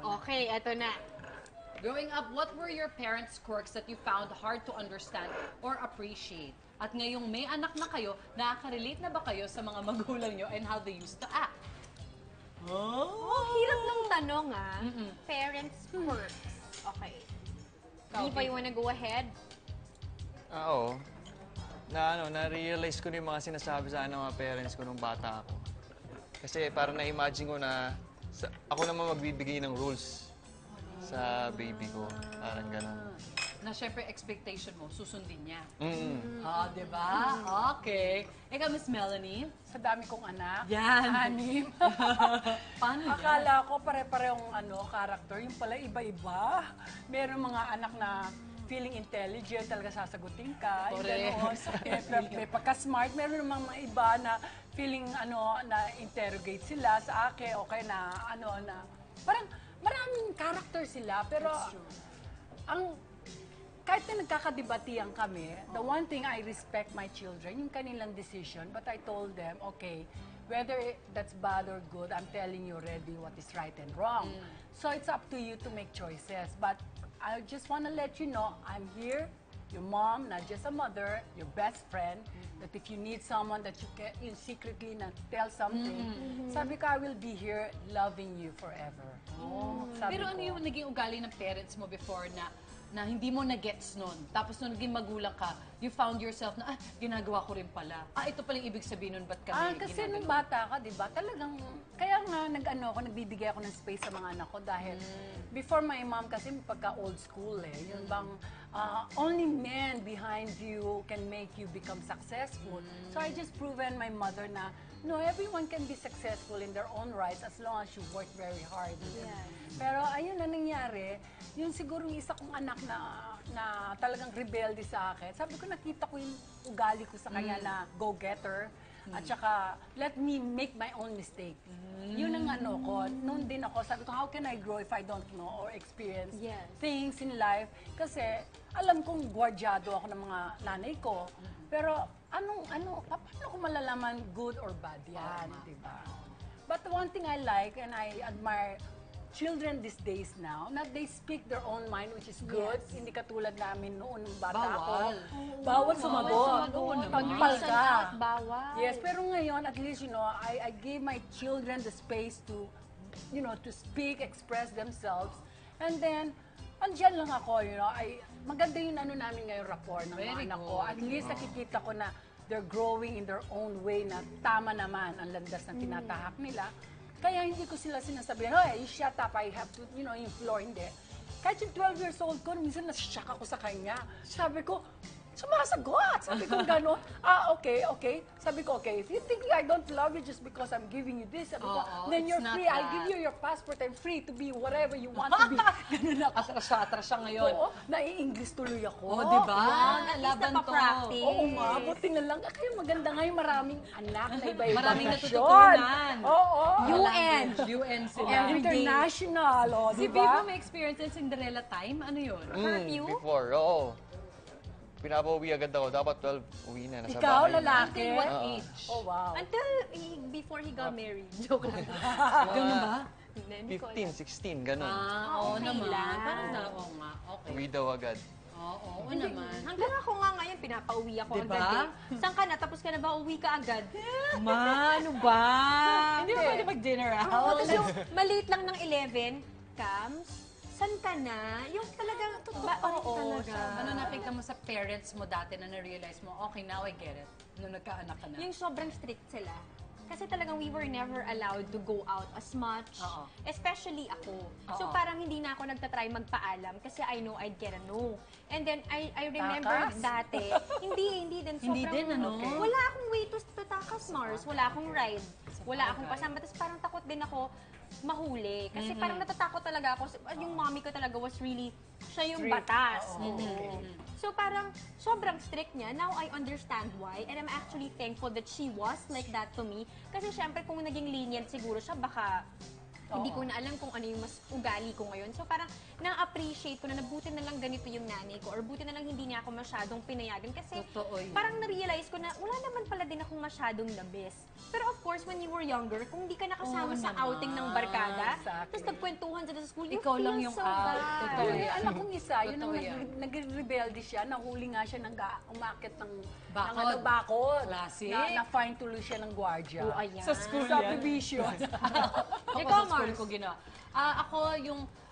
Okay, eto na. Growing up, what were your parents' quirks that you found hard to understand or appreciate? At ngayong may anak na kayo, nakaka-relate na ba kayo sa mga magulang nyo and how they used to act? Oh, hirap ng tanong Parents quirks. Okay. Diva, you wanna go ahead? Oo. Na-realize ko na yung mga sinasabi sa akin ng mga parents ko nung bata ako. Kasi parang na-imagine ko na ako naman magbibigay ng rules sa baby ko. Parang gano'n. Na syempre expectation mo, susundin niya. Mm. Diba? Okay. Ikaw, Miss Melanie? Sa dami kong anak. Yan. 6. Paano yan? Akala ko pare-parehong character. Yung pala iba-iba. Meron mga anak na feeling intelligent, talaga sasagutin ka. May pagka-smart. Meron namang mga iba na feeling na-interrogate sila sa akin. Okay na, parang maraming character sila. Pero kahit na nagkakadebatihan kami, the one thing I respect my children, yung kanilang decision, but I told them, okay, whether that's bad or good, I'm telling you already what is right and wrong. So it's up to you to make choices. But I just want to let you know, I'm here, your mom, not just a mother, your best friend, that if you need someone that you secretly tell something, sabi ko, I will be here loving you forever. Pero ano yung naging ugali ng parents mo before na hindi mo na-gets nun? Tapos nung naging magulang ka, you found yourself na, ginagawa ko rin pala. Ito pala yung ibig sabihin nun, ba't kami kasi nung bata ka, di ba, talagang, kaya nga nagbibigay ako ng space sa mga anak ko dahil before my mom kasi pagka old school yun bang only men behind you can make you become successful. So I just proven my mother na, no, everyone can be successful in their own rights as long as you work very hard. Pero ayun na nangyari, yun siguro yung isa kong anak na talagang rebelde sa akin. Sabi ko, nakita ko yung ugali ko sa kanya na go-getter. At saka, let me make my own mistake. Yun ang ko. Noon din ako, sabi ko, how can I grow if I don't know or experience things in life? Kasi, alam kong gwardyado ako ng mga nanay ko. Pero, paano ko malalaman good or bad yan, diba? But one thing I like and I admire children these days now, na they speak their own mind, which is good. Hindi katulad namin noon bata ako. Bawal sumagot. Pagpal ka. Bawal. Yes, pero ngayon, at least, I gave my children the space to, to speak, express themselves. And then, andyan lang ako, maganda yung namin ngayon rapport ng mga anak ko. At least nakikita ko na they're growing in their own way na tama naman ang landas na tinatahak nila. Kaya hindi ko sila sinasabihan, hey, shut up, I have to, yung floor, hindi. Kahit yung 12 years old ko, minsan nashock ako sa kanya. Sabi ko, sumasagot! Sabi ko gano'n, okay. Sabi ko, okay, if you think I don't love you just because I'm giving you this, sabi ko, then you're free. I'll give you your passport. I'm free to be whatever you want to be. Ganun ako. Atras siya ngayon. Oo, nai-English tuloy ako. Diba? Laban to. Oo nga, buti na lang. Kaya maganda nga yung maraming anak na iba-iba Maraming nasyon. natututunan. Oo. UN sila. International, Si diba? Viva may experience in Cinderella time? Ano yun? Curfew? Before, oo. Pinapauwi agad ako. Dapat 12, uwi na. Nasa Ikaw, bahay na. lalaki? Until what age? Oh, wow. Until before he got married. Joke lang. Ganun ba? Hindi ko 15, 16, ganun. Oo okay naman. lang. Parang oo nga. Okay. Uwi daw agad. Oo naman. Hanggang ako nga ngayon, pinapauwi ako Diba? agad. Saan ka na? Tapos ka na ba? Uwi ka agad. Ano ba? Hindi ba pwede mag-dinner out? Tapos yung maliit lang ng 11, Cams, saan ka na? Yung talagang, Talaga. Ano nakita mo sa parents mo dati na na-realize mo, okay, now I get it. Nung nagkaanak ka na. yung sobrang strict sila. Kasi talagang we were never allowed to go out as much. Especially ako. So parang hindi na ako nagtatry magpaalam kasi I know I'd get a no. And then I remember dati, hindi din. Sobrang, Hindi din, ano? Okay. Wala akong way to takas, Mars. Wala akong ride. Wala akong kasama. Tapos parang takot din ako mahuli. Kasi parang natatakot talaga ako. Yung mommy ko talaga was really, siya yung batas. So parang sobrang strict niya. Now I understand why. And I'm actually thankful that she was like that to me. Kasi syempre kung naging lenient siguro siya, baka hindi ko na alam kung ano yung mas ugali ko ngayon. So parang na-appreciate ko na buti na lang ganito yung nanay ko or buti na lang hindi niya ako masyadong pinayagan kasi parang na-realize ko na wala naman pala din akong masyadong labis. Pero of course, when you were younger, kung hindi ka nakasama sa outing ng barkada, Exactly. Tapos nagkwentuhan sila sa school. You Ikaw lang feel yung so out. bad. Totoo Yung yan. anak kong isa, yun ang Totoo yan. nag-rebelde siya, nahuli nga siya umakit ng Bakod. bakod. Classic. Na-fine tuloy siya ng gwardiya. Oh, ayan. Sa school Subdivision. Ako Ikaw, sa school Mars. ko ginawa. Ako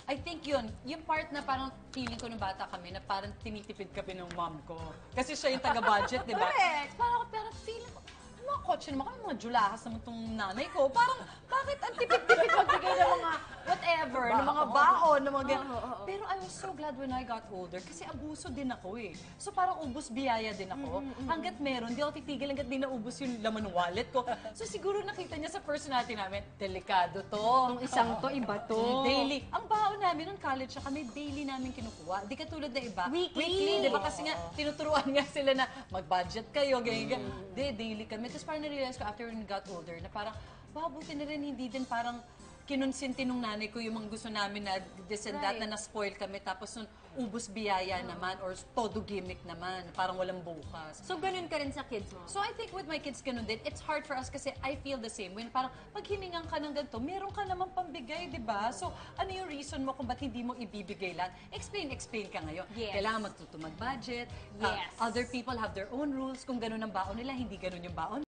I think yung part na parang feeling ko nung bata kami na parang tinitipid kami ng mom ko. Kasi siya yung taga-budget, di ba? Correct. Parang feeling ko, mga kotse naman kami, mga julahas naman itong nanay ko. Parang, bakit ang tipid-tipid magbigay ng mga whatever, ng mga baon, ng mga ganyan. Pero I was so glad when I got older kasi abuso din ako eh. So parang ubos biyaya din ako. Hanggat meron, di ako titigil hanggat di naubos yung laman ng wallet ko. So siguro nakita niya sa personality namin, delikado to. Itong isang to, iba to. Daily. Ang baon namin ng college siya kami, daily namin kinukuha. Di katulad na iba. Weekly. Di ba? Kasi nga, tinuturuan nga sila na mag-budget kayo, ganyan. Daily kami. Tapos parang na-realize ko after when we got older na parang, wow, buti na rin hindi din parang kinonsinti nung nanay ko yung mga gusto namin na this and that Right. na na-spoil kami. Tapos nun, ubos biyaya naman or todo gimmick naman. Parang walang bukas. So, ganun ka rin sa kids mo? So I think with my kids ganun din, it's hard for us kasi I feel the same. When parang pag hiningan ka ng ganito, meron ka naman pambigay, di ba? So ano yung reason mo kung ba't hindi mo ibibigay lang? Explain ka ngayon. Yes. Kailangan magtutumag budget. Yes. Other people have their own rules. Kung ganun ang baon nila, hindi ganun yung baon